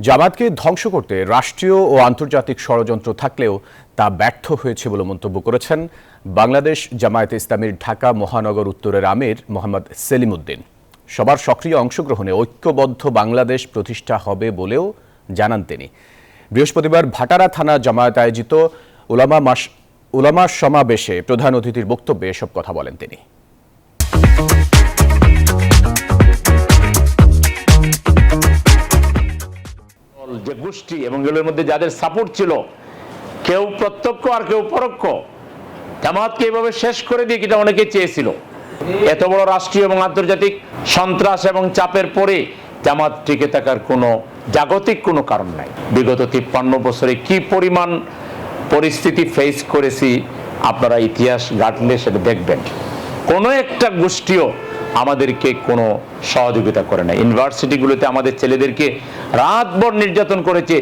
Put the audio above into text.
জামায়াতকে ধ্বংস করতে রাষ্ট্রীয় ও আন্তর্জাতিক ষড়যন্ত্র থাকলেও তা ব্যর্থ হয়েছে বলে মন্তব্য করেছেন বাংলাদেশ জামায়াতে ইসলামীর ঢাকা মহানগর উত্তরের আমির মোহাম্মদ সেলিম উদ্দিন। সবার সক্রিয় অংশগ্রহণে ঐক্যবদ্ধ বাংলাদেশ প্রতিষ্ঠা হবে বলেও জানান তিনি। বৃহস্পতিবার ভাটারা থানা জামায়াত আয়োজিত উলামা সমাবেশে প্রধান অতিথির বক্তব্যে এসব কথা বলেন তিনি। যে গোষ্ঠী এবং এগুলোর মধ্যে যাদের সাপোর্ট ছিল, কেউ প্রত্যক্ষ আর কেউ পরোক্ষ, জামায়াতকে এভাবে শেষ করে দিয়ে এটা অনেকে চেয়েছিল। এত বড় রাষ্ট্রীয় এবং আন্তর্জাতিক সন্ত্রাস এবং চাপের পরে জামায়াত টিকে থাকার কোনো জাগতিক কোনো কারণ নাই। বিগত 53 বছরে কি পরিমাণ পরিস্থিতি ফেস করেছি আপনারা ইতিহাস ঘাটলে সেটা দেখবেন। কোনো একটা গোষ্ঠীও আমাদেরকে কোনো সহযোগিতা করে না। ইউনিভার্সিটিগুলোতে আমাদের ছেলেদেরকে রাতভর নির্যাতন করেছে।